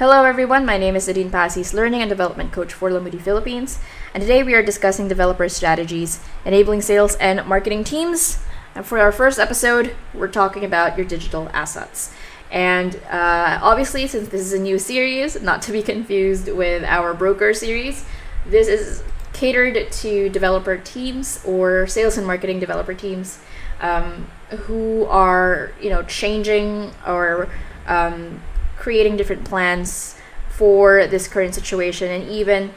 Hello everyone, my name is Nadine Pacis, Learning and Development Coach for Lamudi Philippines, and today we are discussing developer strategies, enabling sales and marketing teams. And for our first episode, we're talking about your digital assets. And obviously, since this is a new series, not to be confused with our broker series, this is catered to developer teams or sales and marketing developer teams who are, changing or creating different plans for this current situation, and even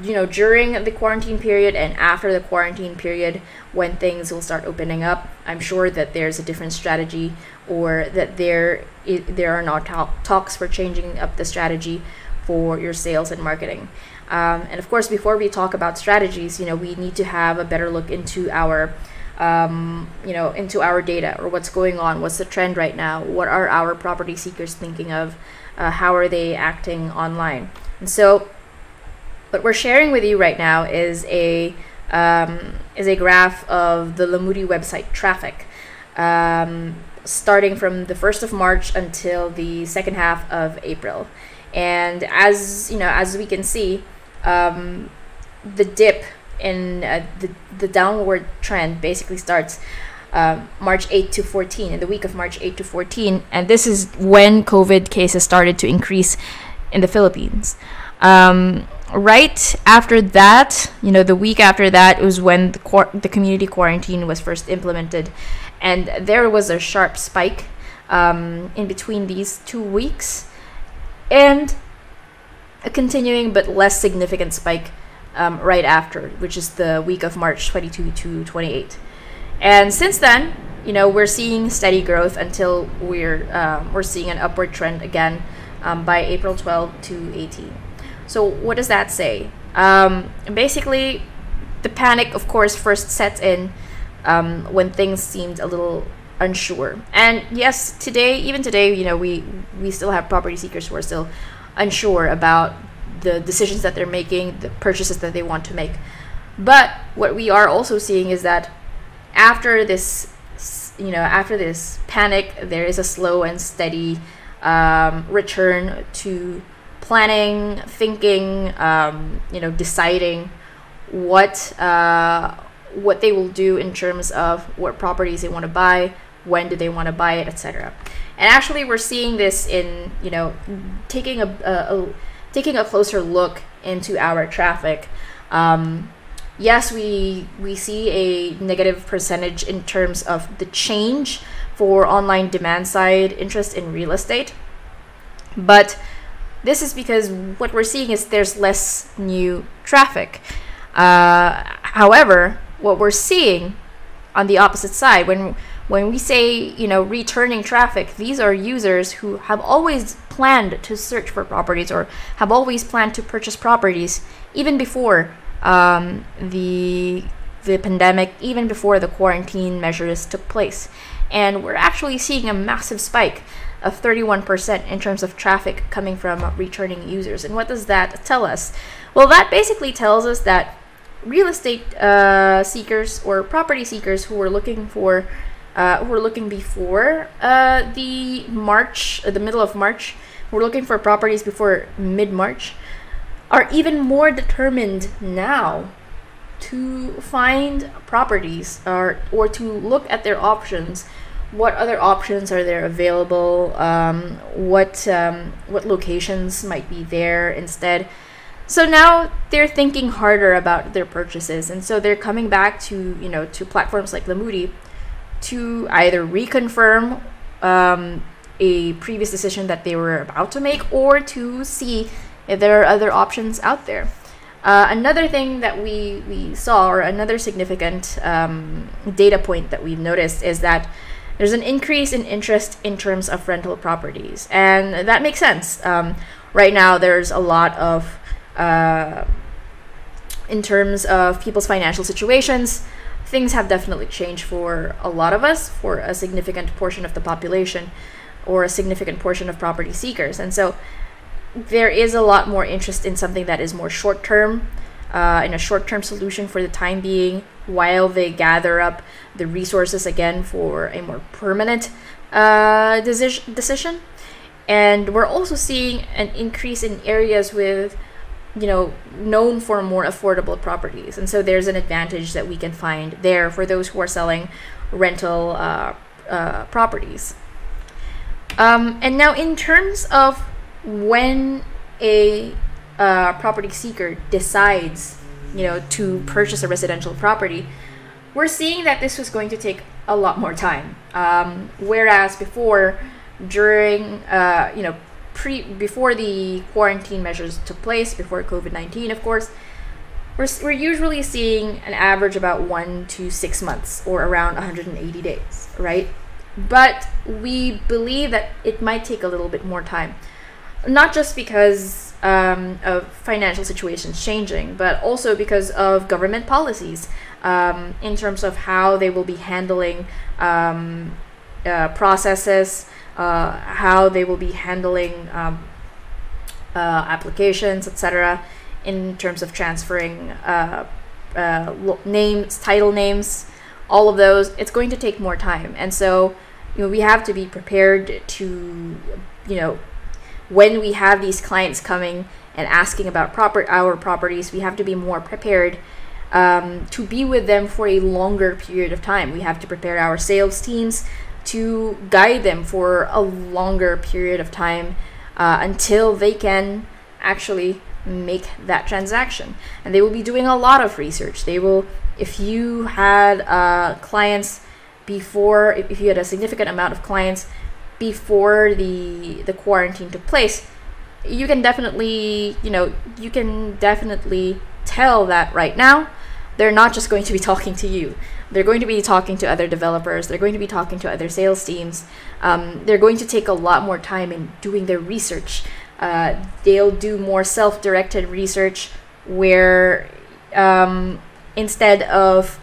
during the quarantine period and after the quarantine period, when things will start opening up, I'm sure that there's a different strategy, or that there are now talks for changing up the strategy for your sales and marketing. And of course, before we talk about strategies, we need to have a better look into our into our data, or what's going on, what's the trend right now, what are our property seekers thinking of, how are they acting online. And so what we're sharing with you right now is a graph of the Lamudi website traffic, starting from the 1st of March until the second half of April. And as we can see, the dip in the downward trend basically starts March 8 to 14, in the week of March 8 to 14, and this is when COVID cases started to increase in the Philippines. Right after that, the week after that was when the community quarantine was first implemented, and there was a sharp spike in between these 2 weeks, and a continuing but less significant spike right after, which is the week of March 22 to 28. And since then, we're seeing steady growth until we're seeing an upward trend again by April 12 to 18. So what does that say? Basically, the panic, of course, first sets in when things seemed a little unsure. And yes, even today, we still have property seekers who are still unsure about the decisions that they're making, the purchases that they want to make. But what we are also seeing is that after this panic, there is a slow and steady return to planning, thinking, deciding what they will do in terms of what properties they want to buy, when do they want to buy it, etc. And actually, we're seeing this in taking a closer look into our traffic. Yes, we see a negative percentage in terms of the change for online demand side interest in real estate, but this is because what we're seeing is there's less new traffic. However, what we're seeing on the opposite side, when we say returning traffic, these are users who have always planned to search for properties, or have always planned to purchase properties, even before the pandemic, even before the quarantine measures took place. And we're actually seeing a massive spike of 31% in terms of traffic coming from returning users. And what does that tell us? Well, that basically tells us that real estate seekers or property seekers who were looking before the middle of March, who were looking for properties before mid-March, are even more determined now to find properties, or to look at their options. What other options are there available? What locations might be there instead? So now they're thinking harder about their purchases, and so they're coming back to to platforms like Lamudi to either reconfirm a previous decision that they were about to make, or to see if there are other options out there. Another thing that we saw, or another significant data point that we've noticed, is that there's an increase in interest in terms of rental properties, and that makes sense. Right now, there's a lot of in terms of people's financial situations, things have definitely changed for a lot of us, for a significant portion of the population, or a significant portion of property seekers. And so there is a lot more interest in something that is more short-term, in a short-term solution for the time being, while they gather up the resources again for a more permanent decision. And we're also seeing an increase in areas with, known for more affordable properties. And so there's an advantage that we can find there for those who are selling rental properties. And now in terms of when a property seeker decides, to purchase a residential property, we're seeing that this was going to take a lot more time. Whereas before, during, before the quarantine measures took place, before COVID-19, of course, we're usually seeing an average about 1 to 6 months, or around 180 days, right? But we believe that it might take a little bit more time, not just because of financial situations changing, but also because of government policies in terms of how they will be handling processes, how they will be handling applications, etc., in terms of transferring names, title names, all of those. It's going to take more time. And so, we have to be prepared to, when we have these clients coming and asking about our properties, we have to be more prepared to be with them for a longer period of time. We have to prepare our sales teams to guide them for a longer period of time until they can actually make that transaction. And they will be doing a lot of research. They will, if you had clients before, if you had a significant amount of clients before the quarantine took place, you can definitely, tell that right now they're not just going to be talking to you. They're going to be talking to other developers. They're going to be talking to other sales teams. They're going to take a lot more time in doing their research. They'll do more self-directed research where instead of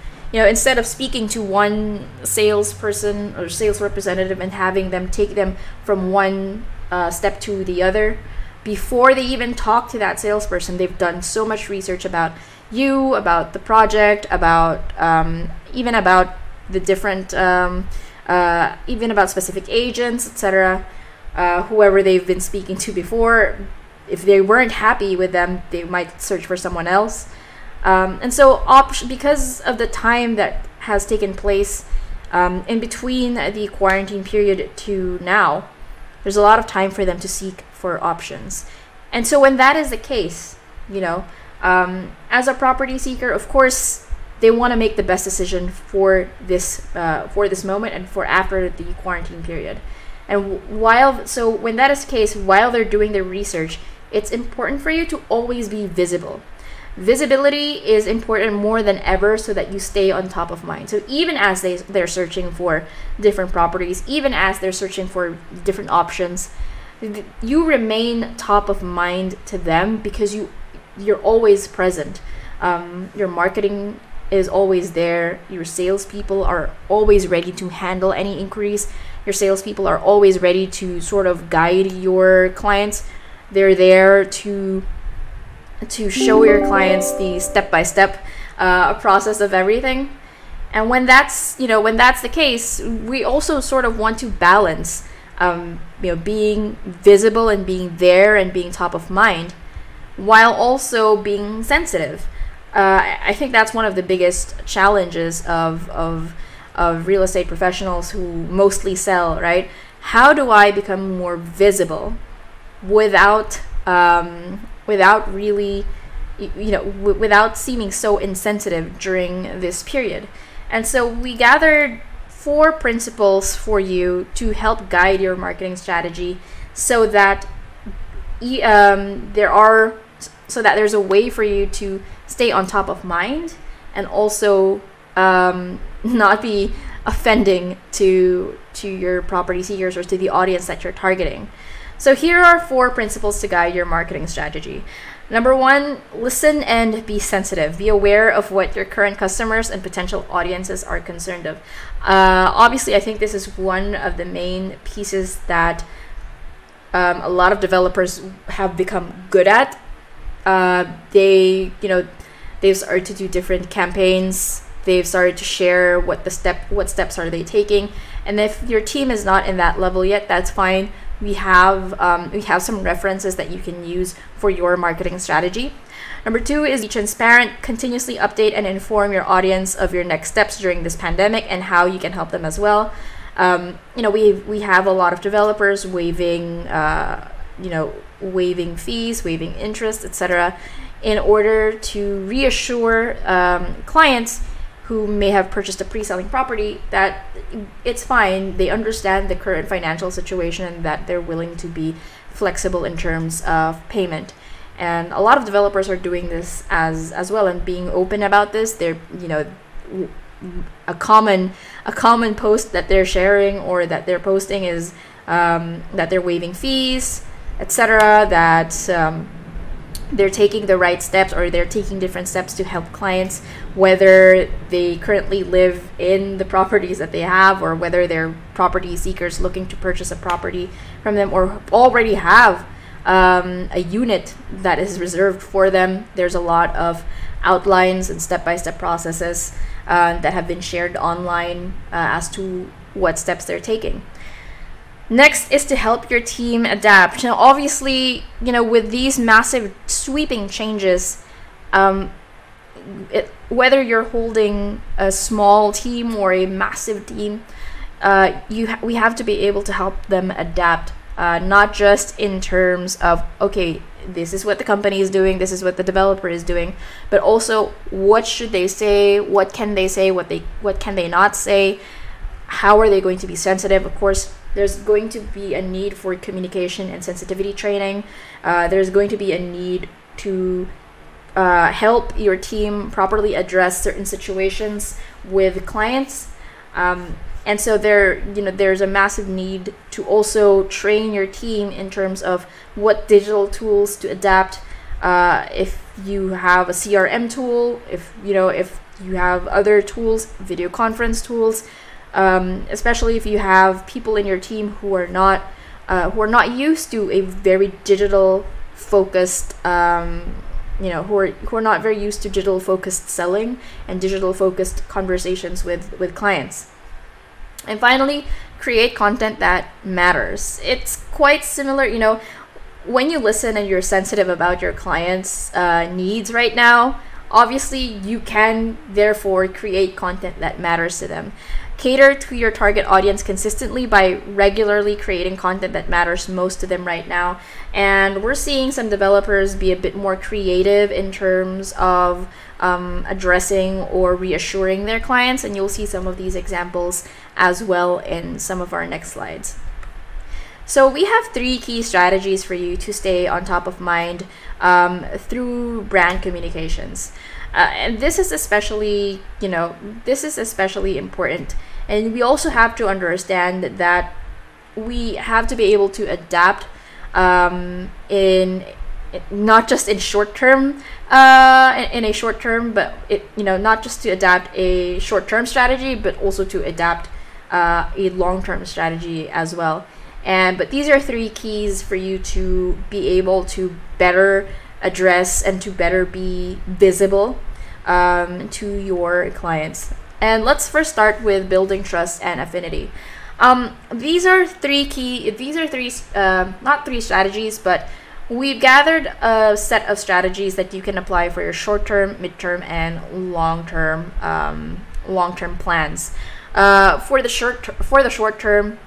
speaking to one salesperson or sales representative and having them take them from one step to the other, before they even talk to that salesperson, they've done so much research about you, about the project, about even about the different, even about specific agents, etc. Whoever they've been speaking to before. If they weren't happy with them, they might search for someone else. And so because of the time that has taken place in between the quarantine period to now, there's a lot of time for them to seek for options. And so when that is the case, as a property seeker, of course, they want to make the best decision for this moment and for after the quarantine period. And when that is the case, while they're doing their research, it's important for you to always be visible. Visibility is important more than ever so that you stay on top of mind. So even as they're searching for different properties, even as they're searching for different options, you remain top of mind to them because you're always present. Your marketing is always there. Your salespeople are always ready to handle any inquiries. Your salespeople are always ready to sort of guide your clients. They're there to show your clients the step-by-step process of everything. And when that's the case, we also sort of want to balance being visible and being there and being top of mind while also being sensitive. I think that's one of the biggest challenges of real estate professionals who mostly sell, right? How do I become more visible without really, without seeming so insensitive during this period? And so we gathered 4 principles for you to help guide your marketing strategy so that there's a way for you to stay on top of mind and also not be offending to your property seekers or to the audience that you're targeting. So here are 4 principles to guide your marketing strategy. Number 1, listen and be sensitive. Be aware of what your current customers and potential audiences are concerned of. Obviously, I think this is one of the main pieces that a lot of developers have become good at. They've started to do different campaigns. They've started to share what steps are they taking. And if your team is not in that level yet, that's fine. we have some references that you can use for your marketing strategy. Number 2 is be transparent, continuously update and inform your audience of your next steps during this pandemic and how you can help them as well. We have a lot of developers waiving fees, waiving interest, etc., in order to reassure clients who may have purchased a pre-selling property that it's fine, they understand the current financial situation, and that they're willing to be flexible in terms of payment. And a lot of developers are doing this as well and being open about this. They're, a common post that they're sharing or that they're posting is that they're waiving fees, etc., that they're taking the right steps, or they're taking different steps to help clients, whether they currently live in the properties that they have, or whether they're property seekers looking to purchase a property from them, or already have a unit that is reserved for them. There's a lot of outlines and step-by-step processes that have been shared online as to what steps they're taking. Next is to help your team adapt. Now, obviously, with these massive sweeping changes, whether you're holding a small team or a massive team, we have to be able to help them adapt, not just in terms of, okay, this is what the company is doing, this is what the developer is doing, but also what should they say, what can they say, what can they not say, how are they going to be sensitive. Of course, there's going to be a need for communication and sensitivity training. There's going to be a need to help your team properly address certain situations with clients. And so there's a massive need to also train your team in terms of what digital tools to adapt. If you have a CRM tool, if you have other tools, video conference tools, especially if you have people in your team who are not used to a very digital focused, who are not very used to digital focused selling and digital focused conversations with clients. And finally, create content that matters. It's quite similar, when you listen and you're sensitive about your clients' needs right now, obviously you can therefore create content that matters to them. Cater to your target audience consistently by regularly creating content that matters most to them right now. And we're seeing some developers be a bit more creative in terms of addressing or reassuring their clients, and you'll see some of these examples as well in some of our next slides. So we have 3 key strategies for you to stay on top of mind through brand communications. And this is especially important. And we also have to understand that we have to be able to adapt in not just in short term, in a short term, but not just to adapt a short term strategy, but also to adapt a long term strategy as well. But these are 3 keys for you to be able to better address and to better be visible to your clients. And let's first start with building trust and affinity. These are not 3 strategies, but we've gathered a set of strategies that you can apply for your short-term, mid-term, and long-term plans. For the short term,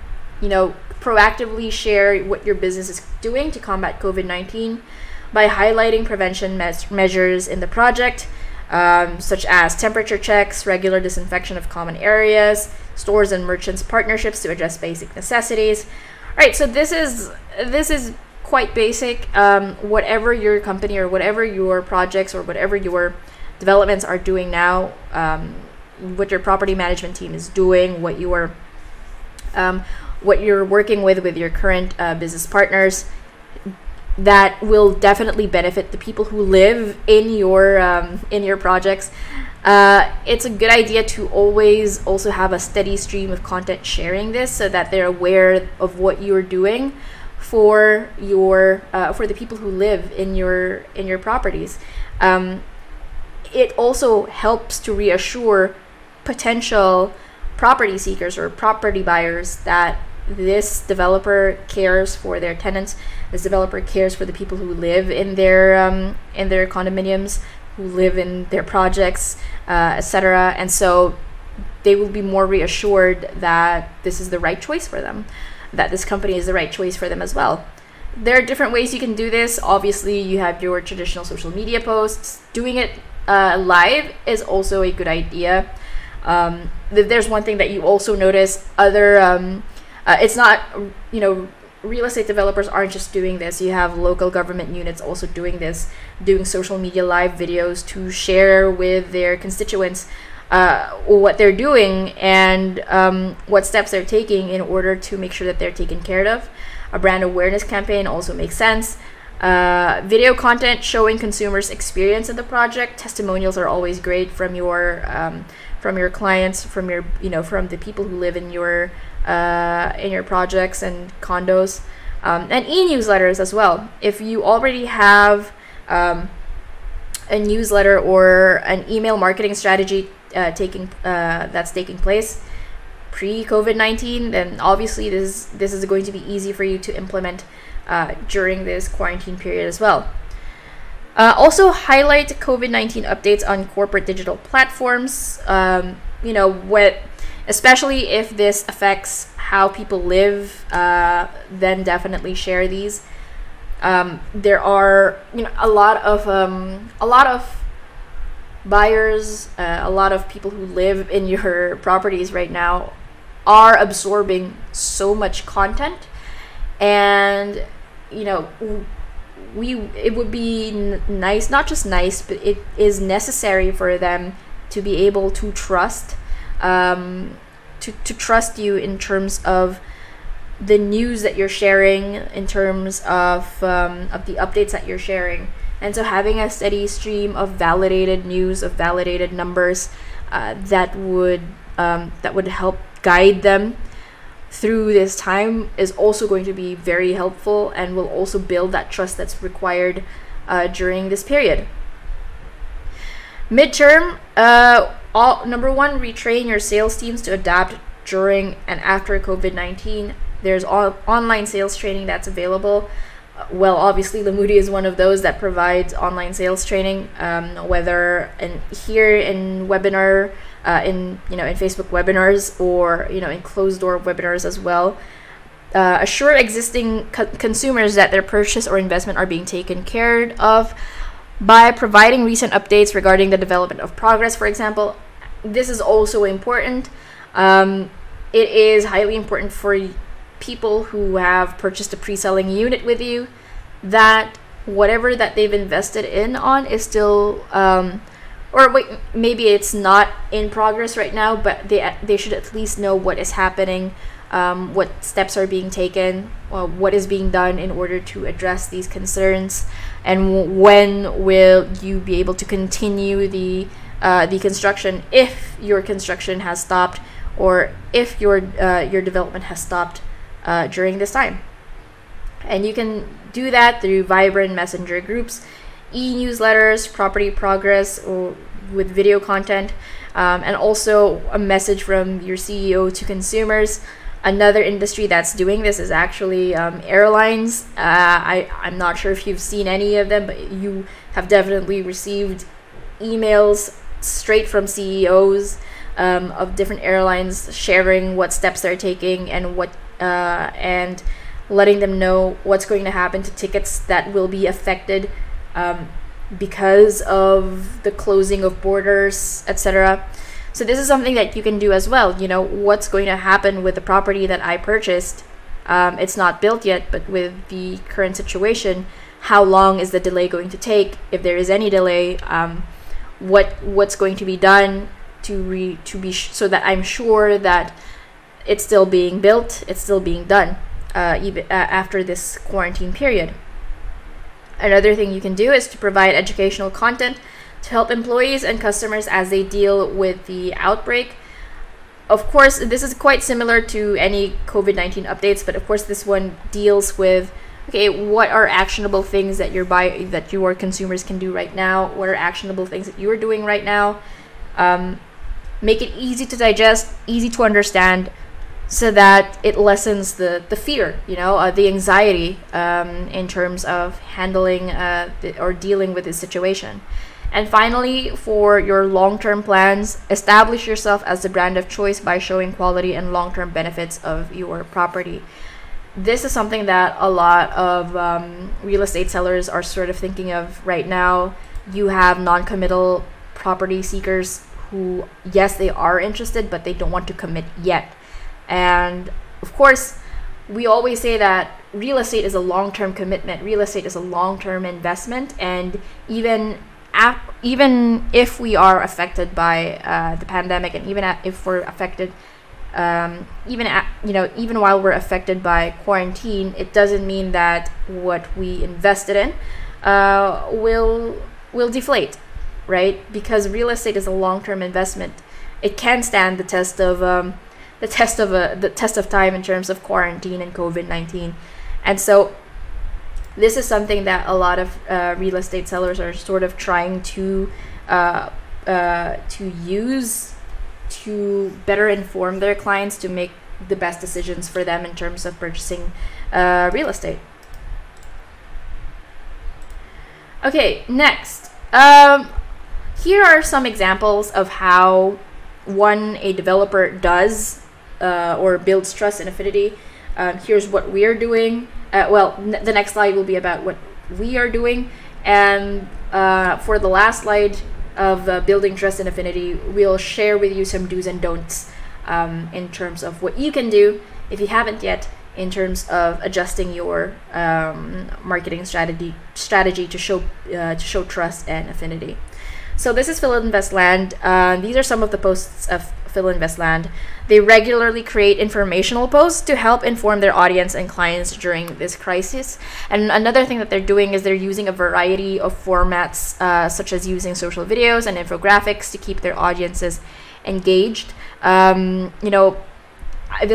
proactively share what your business is doing to combat COVID-19 by highlighting prevention measures in the project, such as temperature checks, regular disinfection of common areas, stores and merchants partnerships to address basic necessities. All right, so this is quite basic. Whatever your company or whatever your projects or whatever your developments are doing now, what your property management team is doing, what you're working with your current business partners, that will definitely benefit the people who live in your projects. It's a good idea to always also have a steady stream of content sharing this, so that they're aware of what you're doing for the people who live in your properties. It also helps to reassure potential property seekers or property buyers that this developer cares for their tenants. This developer cares for the people who live in their condominiums, who live in their projects, etc. And so they will be more reassured that this is the right choice for them, that this company is the right choice for them as well. There are different ways you can do this. Obviously, you have your traditional social media posts. Doing it live is also a good idea. There's one thing that you also notice. It's not, real estate developers aren't just doing this. You have local government units also doing this, doing social media live videos to share with their constituents what they're doing and what steps they're taking in order to make sure that they're taken care of. A brand awareness campaign also makes sense. Video content showing consumers' experience in the project. Testimonials are always great from your clients, from the people who live in your projects and condos, and e-newsletters as well. If you already have a newsletter or an email marketing strategy that's taking place pre-COVID-19, then obviously this is going to be easy for you to implement during this quarantine period as well. Also highlight COVID-19 updates on corporate digital platforms. Especially if this affects how people live, then definitely share these. There are a lot of buyers, a lot of people who live in your properties right now are absorbing so much content, and it would be nice, not just nice, but it is necessary for them to be able to trust to trust you in terms of the news that you're sharing, in terms of the updates that you're sharing. And so having a steady stream of validated news, of validated numbers, that would help guide them through this time is also going to be very helpful, and will also build that trust that's required during this period. Midterm, number one, retrain your sales teams to adapt during and after COVID-19. There's online sales training that's available. Well, obviously, Lamudi is one of those that provides online sales training, whether here in webinar, in Facebook webinars, or in closed door webinars as well. Assure existing consumers that their purchase or investment are being taken care of by providing recent updates regarding the development of progress, for example. This is also important. It is highly important for people who have purchased a pre-selling unit with you that whatever that they've invested on is still maybe it's not in progress right now, but they should at least know what is happening, what steps are being taken, what is being done in order to address these concerns, and when will you be able to continue the construction if your construction has stopped, or if your development has stopped during this time. And you can do that through vibrant messenger groups, e-newsletters, property progress, or with video content, and also a message from your CEO to consumers. Another industry that's doing this is actually airlines. I'm not sure if you've seen any of them, but you have definitely received emails straight from CEOs of different airlines sharing what steps they're taking and letting them know what's going to happen to tickets that will be affected because of the closing of borders, etc. So this is something that you can do as well. What's going to happen with the property that I purchased? It's not built yet, but with the current situation, how long is the delay going to take? If there is any delay, what's going to be done so that I'm sure that it's still being built, it's still being done, even after this quarantine period. Another thing you can do is to provide educational content to help employees and customers as they deal with the outbreak. Of course, this is quite similar to any COVID-19 updates, but of course this one deals with, okay, what are actionable things that your consumers can do right now? What are actionable things that you are doing right now? Make it easy to digest, easy to understand, so that it lessens the fear, the anxiety in terms of handling or dealing with this situation. And finally, for your long-term plans, establish yourself as the brand of choice by showing quality and long-term benefits of your property. This is something that a lot of real estate sellers are sort of thinking of right now. You have non-committal property seekers who, yes, they are interested, but they don't want to commit yet. And of course, we always say that real estate is a long-term commitment. Real estate is a long-term investment, and even if we are affected by the pandemic, and if we're affected, even while we're affected by quarantine, it doesn't mean that what we invested in will deflate, right? Because real estate is a long-term investment. It can stand the test of time in terms of quarantine and COVID-19, and so this is something that a lot of real estate sellers are sort of trying to use to better inform their clients to make the best decisions for them in terms of purchasing real estate. Okay, next. Here are some examples of how a developer does or builds trust in Affinity. Here's what we are doing. The next slide will be about what we are doing. And for the last slide of building trust in Affinity, we'll share with you some do's and don'ts in terms of what you can do, if you haven't yet, in terms of adjusting your marketing strategy to show trust and affinity. So this is Philinvestland. These are some of the posts of Philinvestland. They regularly create informational posts to help inform their audience and clients during this crisis. And another thing that they're doing is they're using a variety of formats, such as using social videos and infographics to keep their audiences engaged. This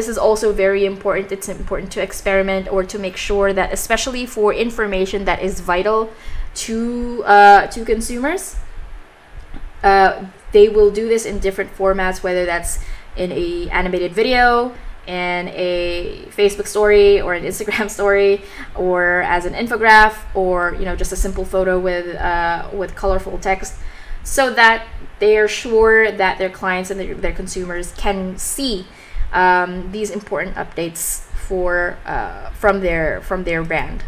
is also very important. It's important to experiment or to make sure that, especially for information that is vital to consumers, they will do this in different formats, whether that's in a animated video, in a Facebook story or an Instagram story, or as an infograph, or just a simple photo with colorful text, so that they are sure that their clients and their consumers can see these important updates from their brand.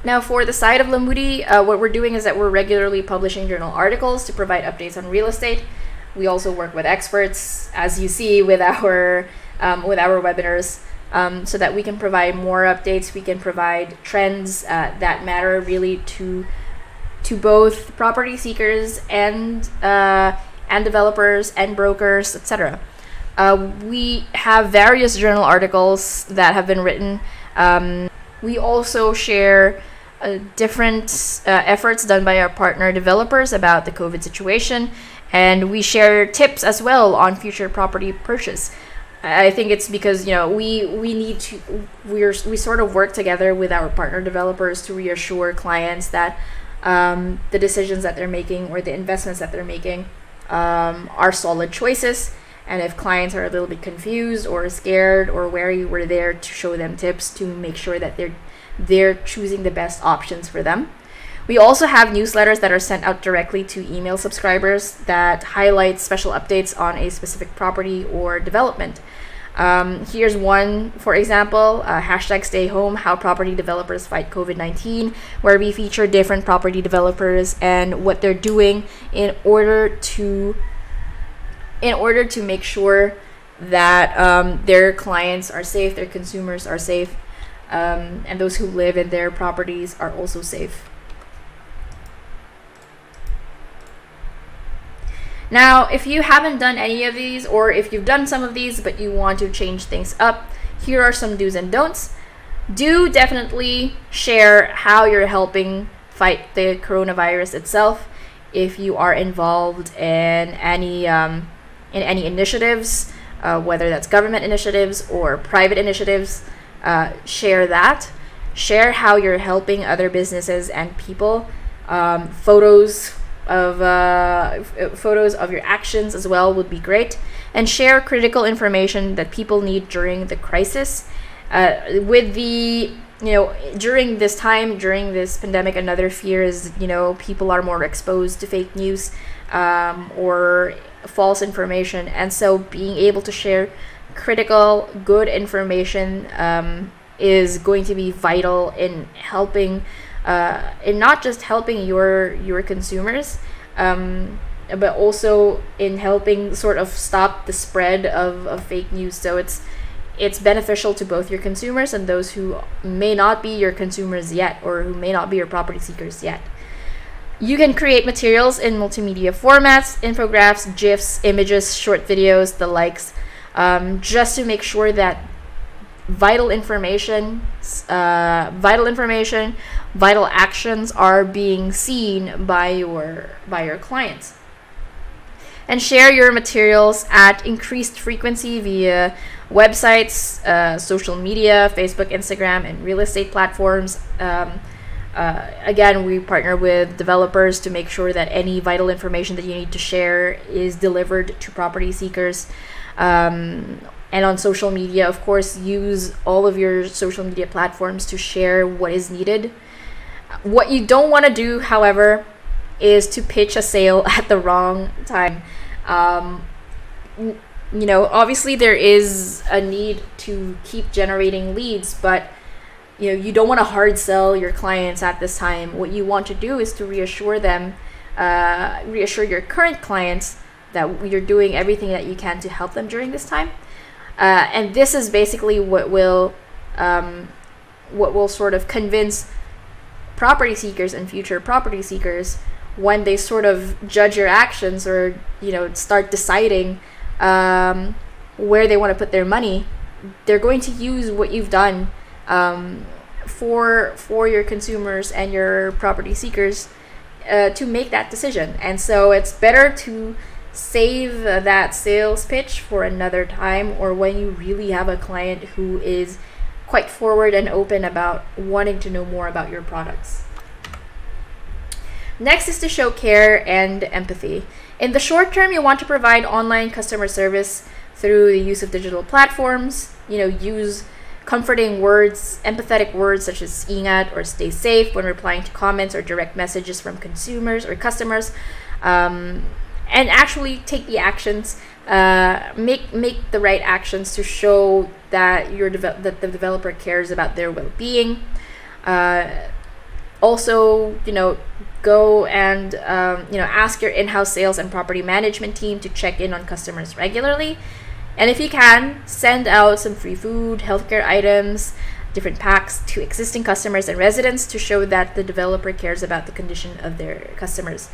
Now, for the side of Lamudi, what we're doing is that we're regularly publishing journal articles to provide updates on real estate. We also work with experts, as you see with our webinars, so that we can provide more updates. We can provide trends that matter really to both property seekers and developers and brokers, etc. We have various journal articles that have been written. We also share different efforts done by our partner developers about the COVID situation, and we share tips as well on future property purchase. I think it's because we sort of work together with our partner developers to reassure clients that the decisions that they're making or the investments that they're making are solid choices. And if clients are a little bit confused or scared or wary, we're there to show them tips to make sure that they're choosing the best options for them. We also have newsletters that are sent out directly to email subscribers that highlight special updates on a specific property or development. Here's one, for example, #StayHome, How Property Developers Fight COVID-19, where we feature different property developers and what they're doing in order to make sure that their clients are safe, their consumers are safe, and those who live in their properties are also safe. Now, if you haven't done any of these, or if you've done some of these but you want to change things up, here are some do's and don'ts. Do definitely share how you're helping fight the coronavirus itself. If you are involved in any initiatives, whether that's government initiatives or private initiatives, share that. Share how you're helping other businesses and people. Photos photos of your actions as well would be great. And share critical information that people need during the crisis. With the during this time, during this pandemic, another fear is people are more exposed to fake news or false information, and so being able to share critical, good information is going to be vital in helping, in not just helping your consumers, but also in helping sort of stop the spread of fake news. So it's beneficial to both your consumers and those who may not be your consumers yet, or who may not be your property seekers yet. You can create materials in multimedia formats, infographics, GIFs, images, short videos, the likes, just to make sure that vital information, vital actions are being seen by your clients. And share your materials at increased frequency via websites, social media, Facebook, Instagram, and real estate platforms. Again, we partner with developers to make sure that any vital information that you need to share is delivered to property seekers. And on social media, of course, use all of your social media platforms to share what is needed. What you don't want to do, however, is to pitch a sale at the wrong time. Obviously there is a need to keep generating leads, but you don't want to hard sell your clients at this time. What you want to do is to reassure your current clients that you're doing everything that you can to help them during this time. And this is basically what will sort of convince property seekers and future property seekers, when they sort of judge your actions, or start deciding where they want to put their money, they're going to use what you've done for your consumers and your property seekers to make that decision. And so it's better to save that sales pitch for another time, or when you really have a client who is quite forward and open about wanting to know more about your products. Next is to show care and empathy. In the short term, you want to provide online customer service through the use of digital platforms. Use comforting words, empathetic words such as ingat or stay safe when replying to comments or direct messages from consumers or customers, and actually take the actions, make the right actions to show that that the developer cares about their well-being. Also, go and ask your in-house sales and property management team to check in on customers regularly. And if you can, send out some free food, healthcare items, different packs to existing customers and residents to show that the developer cares about the condition of their customers.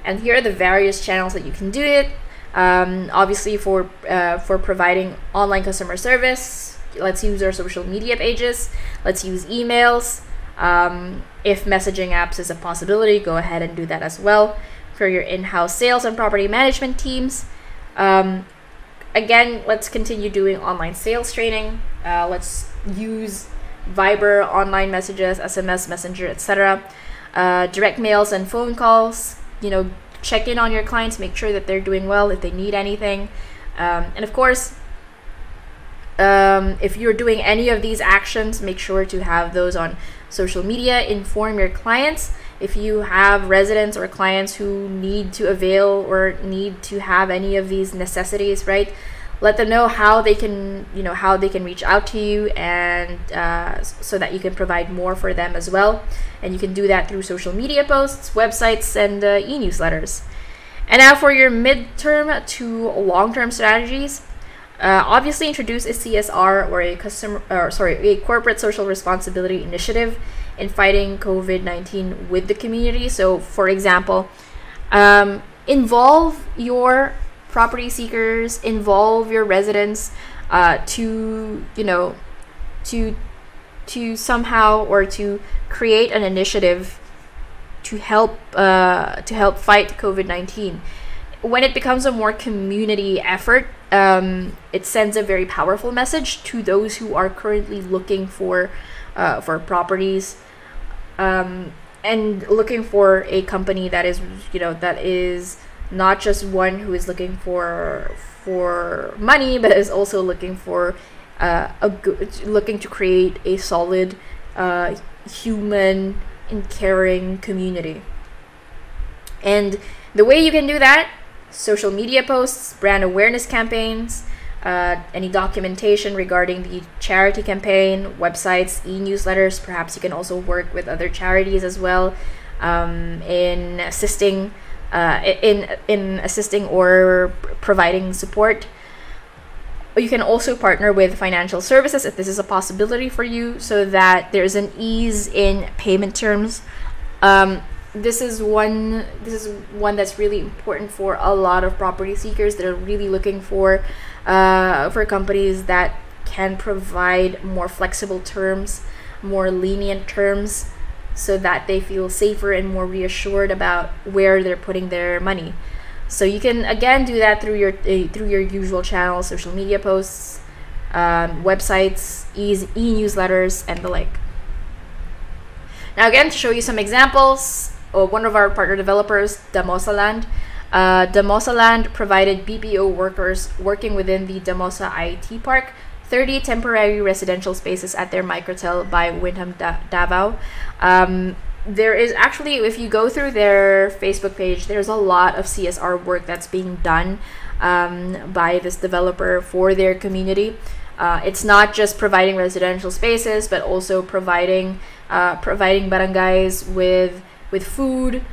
And here are the various channels that you can do it. Obviously, for providing online customer service, let's use our social media pages. Let's use emails. If messaging apps is a possibility, go ahead and do that as well. For your in-house sales and property management teams, again, let's continue doing online sales training. Let's use Viber, online messages, SMS, Messenger, etc. Direct mails and phone calls. Check in on your clients, make sure that they're doing well, if they need anything. And of course, if you're doing any of these actions, make sure to have those on social media. Inform your clients. If you have residents or clients who need to avail or need to have any of these necessities, right? Let them know how they can, how they can reach out to you, and so that you can provide more for them as well. And you can do that through social media posts, websites, and e-newsletters. And now for your midterm to long-term strategies. Obviously, introduce a CSR or a corporate social responsibility initiative in fighting COVID-19 with the community. So, for example, involve your property seekers, involve your residents to somehow, or to create an initiative to help fight COVID-19. When it becomes a more community effort, it sends a very powerful message to those who are currently looking for properties. and looking for a company that is, that is not just one who is looking for money, but is also looking for looking to create a solid human and caring community. And the way you can do that: social media posts, brand awareness campaigns, any documentation regarding the charity campaign, websites, e-newsletters. Perhaps you can also work with other charities as well, in assisting in assisting or providing support. You can also partner with financial services if this is a possibility for you, so that there's an ease in payment terms. This is one that's really important for a lot of property seekers that are really looking for companies that can provide more flexible terms, more lenient terms, so that they feel safer and more reassured about where they're putting their money. So you can again do that through your usual channels: social media posts, websites, e-newsletters, and the like. Now again, to show you some examples, one of our partner developers, Damosa Land. Damosa Land provided BPO workers working within the Damosa IT Park 30 temporary residential spaces at their microtel by Windham Davao. There is actually, if you go through their Facebook page, there's a lot of CSR work that's being done by this developer for their community. It's not just providing residential spaces, but also providing barangays with food,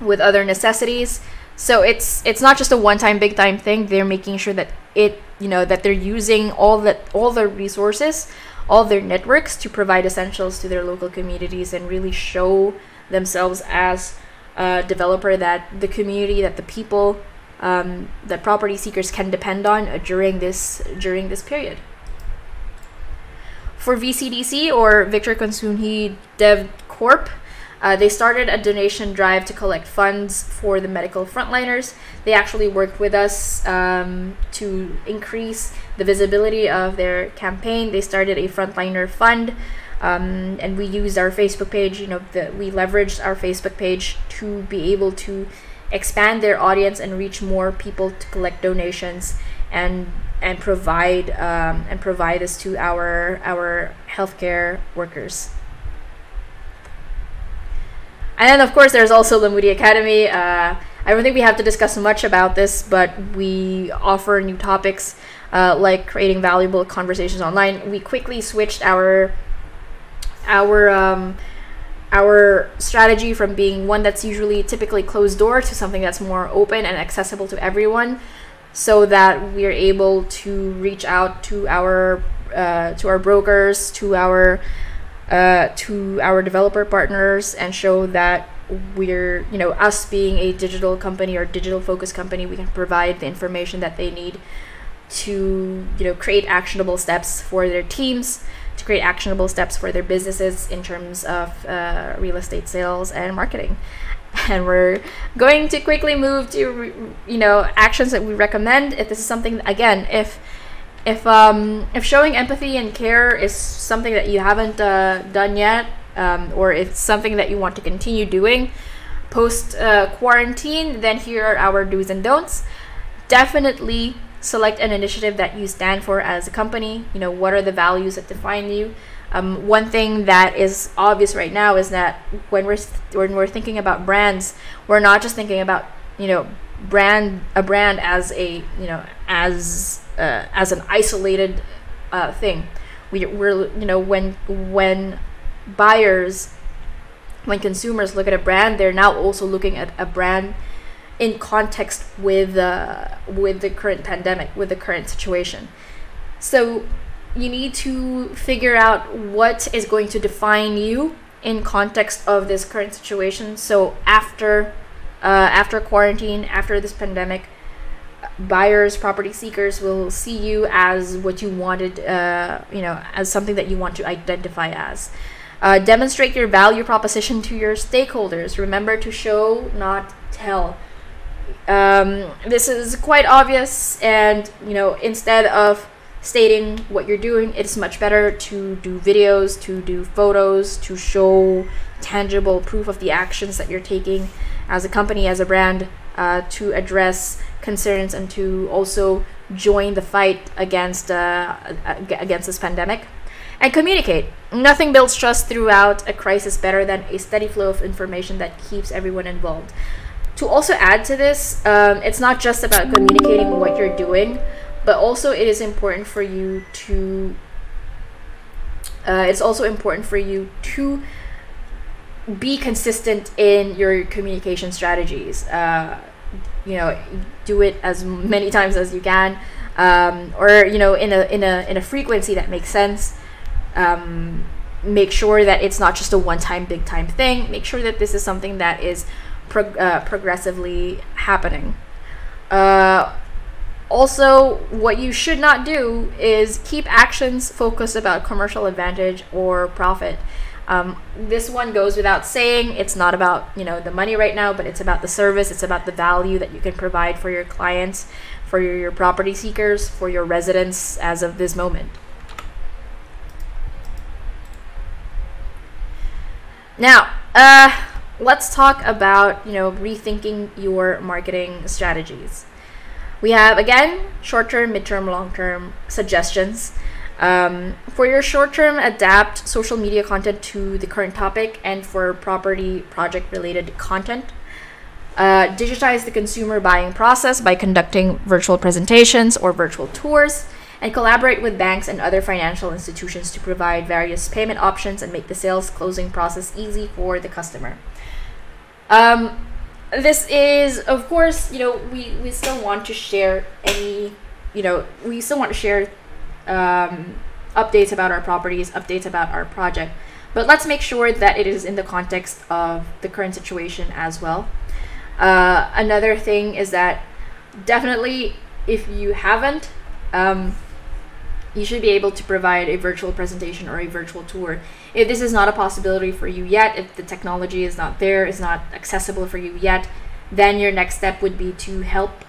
with other necessities. So it's not just a one-time big time thing. They're making sure that that they're using all the resources, all their networks, to provide essentials to their local communities and really show themselves as a developer that the community, that the people, that property seekers can depend on during this period. For VCDC, or Victor Consunhi Dev Corp, they started a donation drive to collect funds for the medical frontliners. They actually worked with us to increase the visibility of their campaign. They started a frontliner fund, and we used our Facebook page. We leveraged our Facebook page to be able to expand their audience and reach more people to collect donations and provide this to our healthcare workers. And then, of course, there's also Lamudi Academy. I don't think we have to discuss much about this, but we offer new topics like creating valuable conversations online. We quickly switched our strategy from being one that's typically closed door to something that's more open and accessible to everyone, so that we're able to reach out to our brokers, to our developer partners, and show that we're, us being a digital company or digital focused company, we can provide the information that they need to, create actionable steps for their teams, to create actionable steps for their businesses in terms of real estate sales and marketing. And we're going to quickly move to, actions that we recommend. If this is something, again, if showing empathy and care is something that you haven't done yet, or if it's something that you want to continue doing post quarantine, then here are our do's and don'ts. Definitely select an initiative that you stand for as a company. What are the values that define you? One thing that is obvious right now is that when we're thinking about brands, we're not just thinking about a brand as as an isolated thing. We're when consumers look at a brand, they're now also looking at a brand in context with the current pandemic, with the current situation. So you need to figure out what is going to define you in context of this current situation. So after quarantine, after this pandemic, buyers, property seekers will see you as what you wanted, as something that you want to identify as. Demonstrate your value proposition to your stakeholders. Remember to show, not tell. This is quite obvious, and instead of stating what you're doing. It's much better to do videos, to do photos, to show tangible proof of the actions that you're taking as a company, as a brand, to address concerns and to also join the fight against this pandemic. And communicate. Nothing builds trust throughout a crisis better than a steady flow of information that keeps everyone involved. To also add to this, it's not just about communicating what you're doing, but also it is important for you to be consistent in your communication strategies. Do it as many times as you can, or in a frequency that makes sense. Make sure that it's not just a one-time big time thing. Make sure that this is something that is progressively happening. Also, what you should not do is keep actions focused about commercial advantage or profit. This one goes without saying. It's not about the money right now, but it's about the service. It's about the value that you can provide for your clients, for your property seekers, for your residents as of this moment. Now, let's talk about rethinking your marketing strategies. We have, again, short-term, mid-term, long-term suggestions. For your short-term, adapt social media content to the current topic, and for property project-related content, digitize the consumer buying process by conducting virtual presentations or virtual tours, and collaborate with banks and other financial institutions to provide various payment options and make the sales closing process easy for the customer. This is, of course, we still want to share updates about our properties, updates about our project, but let's make sure that it is in the context of the current situation as well. Another thing is that definitely, if you haven't, you should be able to provide a virtual presentation or a virtual tour. If this is not a possibility for you yet, if the technology is not there, is not accessible for you yet, then your next step would be to help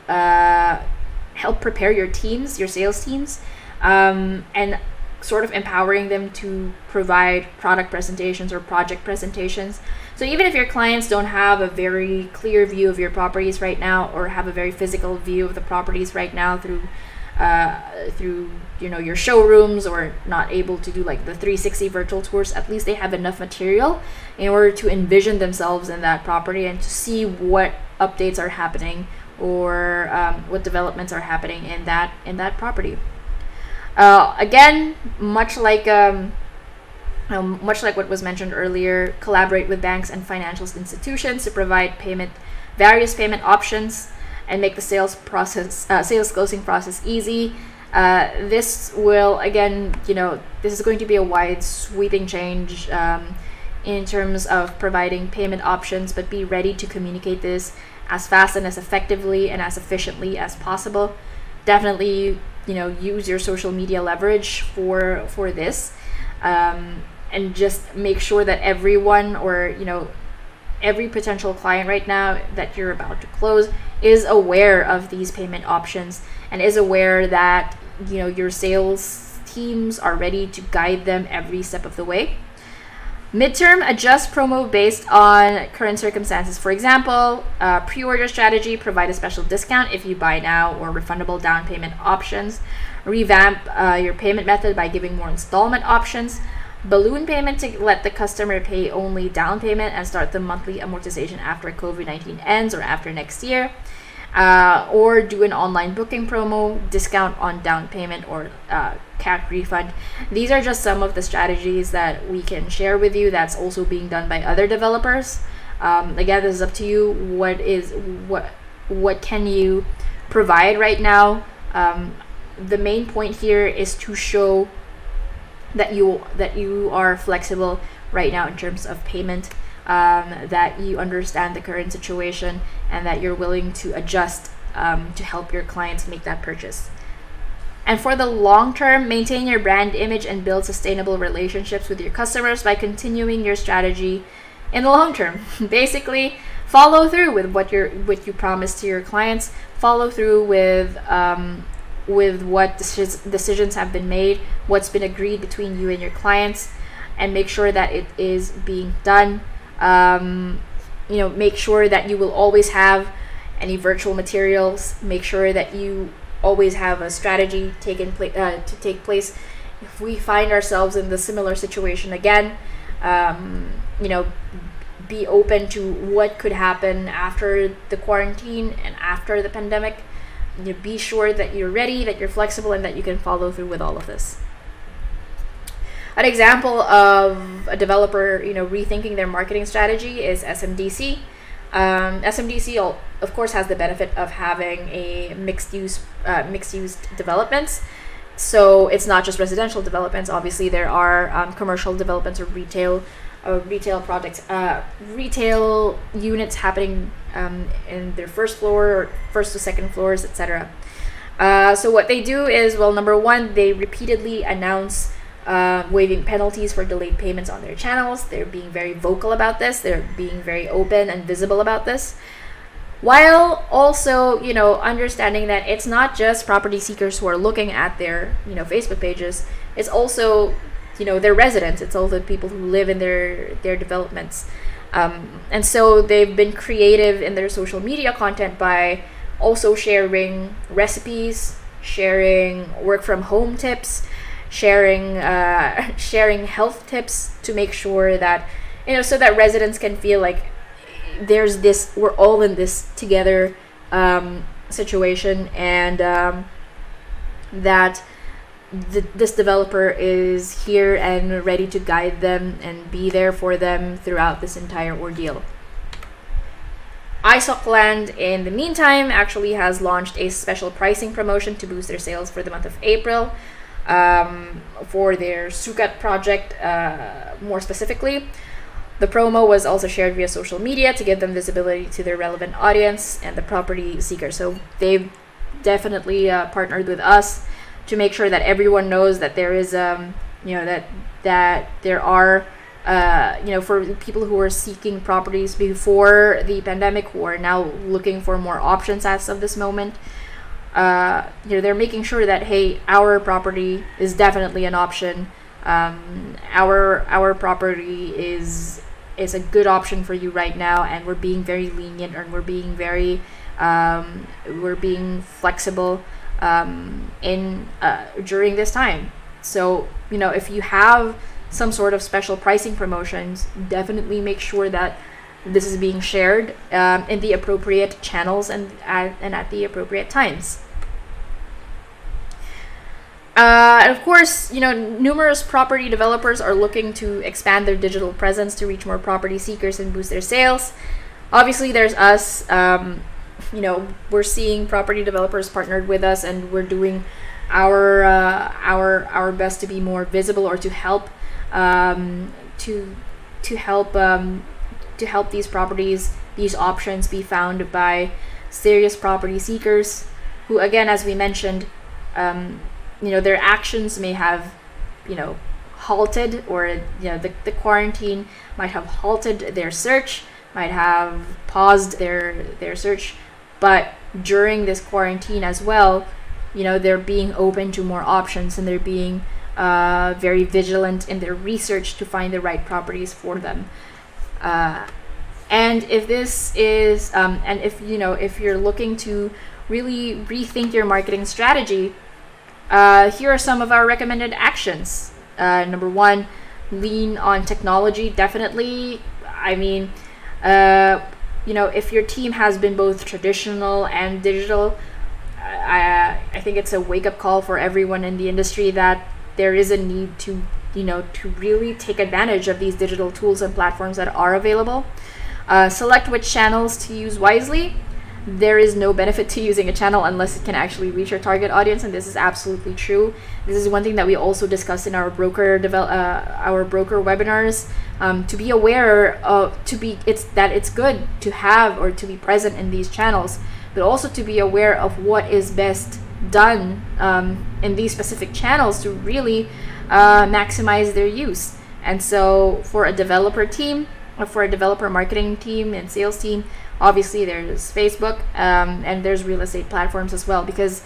prepare your teams, your sales teams, and sort of empowering them to provide product presentations or project presentations. So even if your clients don't have a very clear view of your properties right now, or have a very physical view of the properties right now through your showrooms, or not able to do like the 360 virtual tours, at least they have enough material in order to envision themselves in that property and to see what updates are happening, or what developments are happening in that property. Again, much like what was mentioned earlier, collaborate with banks and financial institutions to provide various payment options and make the sales closing process easy. This will, again, this is going to be a wide sweeping change in terms of providing payment options, but be ready to communicate this as fast and as effectively and as efficiently as possible. Definitely, use your social media leverage for this, and just make sure that everyone, or every potential client right now that you're about to close, is aware of these payment options and is aware that your sales teams are ready to guide them every step of the way. Midterm, adjust promo based on current circumstances. For example, pre-order strategy, provide a special discount if you buy now, or refundable down payment options. Revamp your payment method by giving more installment options. Balloon payment to let the customer pay only down payment and start the monthly amortization after COVID-19 ends or after next year. Or do an online booking promo, discount on down payment, or cash refund. These are just some of the strategies that we can share with you that's also being done by other developers. Again, this is up to you. What can you provide right now? The main point here is to show that you are flexible right now in terms of payment, that you understand the current situation, and that you're willing to adjust to help your clients make that purchase. And for the long term, maintain your brand image and build sustainable relationships with your customers by continuing your strategy in the long term. Basically, follow through with what you promised to your clients. Follow through with with what decisions have been made, what's been agreed between you and your clients, and make sure that it is being done. Make sure that you will always have any virtual materials. Make sure that you always have a strategy to take place if we find ourselves in the similar situation again. Be open to what could happen after the quarantine and after the pandemic. Be sure that you're ready, that you're flexible, and that you can follow through with all of this. An example of a developer, rethinking their marketing strategy is SMDC. SMDC, of course, has the benefit of having a mixed-use developments. So it's not just residential developments. Obviously, there are commercial developments or retail projects, retail units happening in their first floor or first to second floors, etc. So what they do is, well, number one, they repeatedly announce waiving penalties for delayed payments on their channels. They're being very vocal about this. They're being very open and visible about this, while also, understanding that it's not just property seekers who are looking at their, Facebook pages. It's also, their residents. It's also people who live in their developments. And so they've been creative in their social media content by also sharing recipes, sharing work from home tips, sharing health tips to make sure that, so that residents can feel like there's this, we're all in this together situation, and that this developer is here and ready to guide them and be there for them throughout this entire ordeal. iSoc Land, in the meantime, actually has launched a special pricing promotion to boost their sales for the month of April, for their Sukat project, more specifically. The promo was also shared via social media to give them visibility to their relevant audience and the property seeker. So they've definitely partnered with us to make sure that everyone knows that there is, that there are, for people who are seeking properties before the pandemic, who are now looking for more options as of this moment. They're making sure that, hey, our property is definitely an option. Our property is a good option for you right now, and we're being very lenient, and we're being very flexible during this time. So if you have some sort of special pricing promotions, definitely make sure that this is being shared in the appropriate channels and at the appropriate times. And of course, numerous property developers are looking to expand their digital presence to reach more property seekers and boost their sales. Obviously, there's us. We're seeing property developers partnered with us, and we're doing our best to be more visible, or to help to help these properties, these options, be found by serious property seekers who, again, as we mentioned, their actions may have, halted, or the quarantine might have halted their search, might have paused their search, but during this quarantine as well, they're being open to more options, and they're being very vigilant in their research to find the right properties for them. And if this is, and if you're looking to really rethink your marketing strategy, here are some of our recommended actions. Number one, lean on technology. Definitely. I mean, if your team has been both traditional and digital, I think it's a wake-up call for everyone in the industry that there is a need to really take advantage of these digital tools and platforms that are available. Select which channels to use wisely. There is no benefit to using a channel unless it can actually reach your target audience, and this is absolutely true. This is one thing that we also discussed in our broker webinars. To be aware of, it's good to have or to be present in these channels, but also to be aware of what is best done in these specific channels to really maximize their use. And so for a developer team, or for a developer marketing team and sales team, obviously there's Facebook, and there's real estate platforms as well, because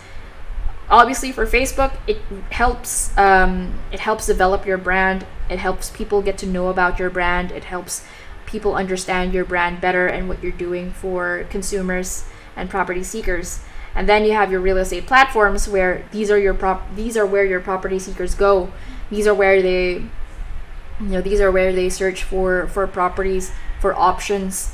Obviously, for Facebook, it helps develop your brand. It helps people get to know about your brand. It helps people understand your brand better and what you're doing for consumers and property seekers. And then you have your real estate platforms, where these are where your property seekers go. These are where they search for properties, for options,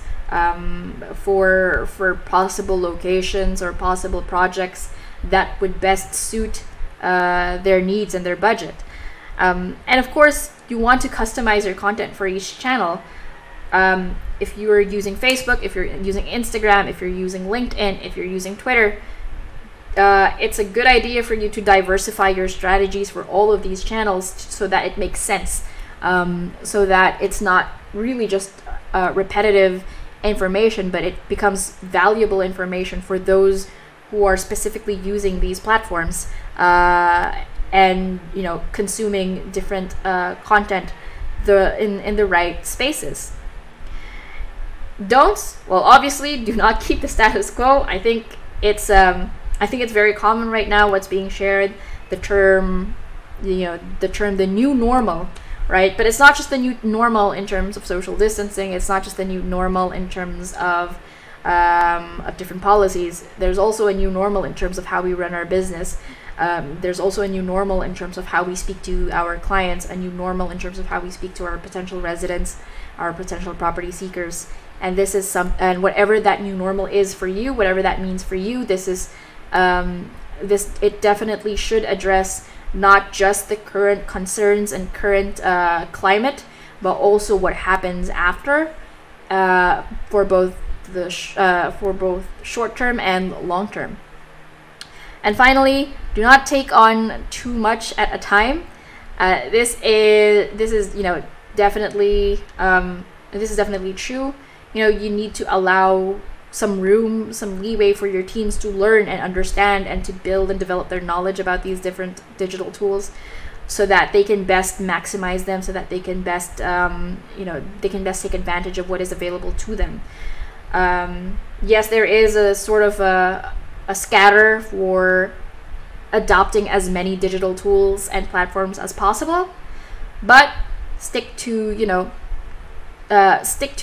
for possible locations or possible projects that would best suit their needs and their budget. And of course, you want to customize your content for each channel. If you are using Facebook, if you're using Instagram, if you're using LinkedIn, if you're using Twitter, it's a good idea for you to diversify your strategies for all of these channels so that it makes sense, so that it's not really just repetitive information, but it becomes valuable information for those who are specifically using these platforms and consuming different content in the right spaces. Obviously do not keep the status quo. I think it's very common right now what's being shared, the term the new normal, right? But it's not just the new normal in terms of social distancing. It's not just the new normal in terms of different policies. There's also a new normal in terms of how we run our business. There's also a new normal in terms of how we speak to our clients, a new normal in terms of how we speak to our potential residents, our potential property seekers. And this is and whatever that new normal is for you, whatever that means for you, it definitely should address not just the current concerns and current climate, but also what happens after, for both short term and long term. And finally, do not take on too much at a time. This is definitely true. You need to allow some room, some leeway for your teams to learn and understand and to build and develop their knowledge about these different digital tools, so that they can best maximize them, so that they can best take advantage of what is available to them. Yes, there is a sort of a scatter for adopting as many digital tools and platforms as possible, but stick to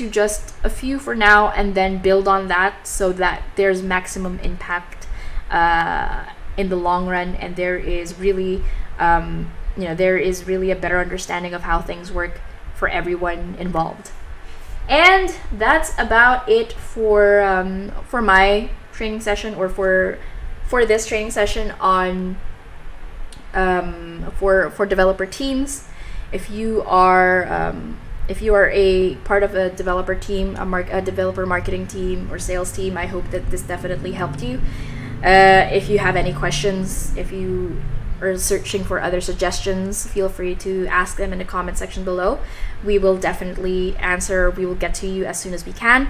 just a few for now, and then build on that so that there's maximum impact in the long run, and there is really a better understanding of how things work for everyone involved. And that's about it for my training session, or for this training session on for developer teams. If you are a part of a developer team, a developer marketing team or sales team, I hope that this definitely helped you. If you have any questions, if you are searching for other suggestions, feel free to ask them in the comment section below. We will definitely answer. We will get to you as soon as we can.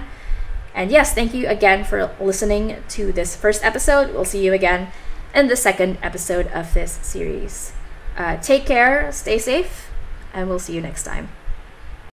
And yes, thank you again for listening to this first episode. We'll see you again in the second episode of this series. Take care, stay safe, and we'll see you next time.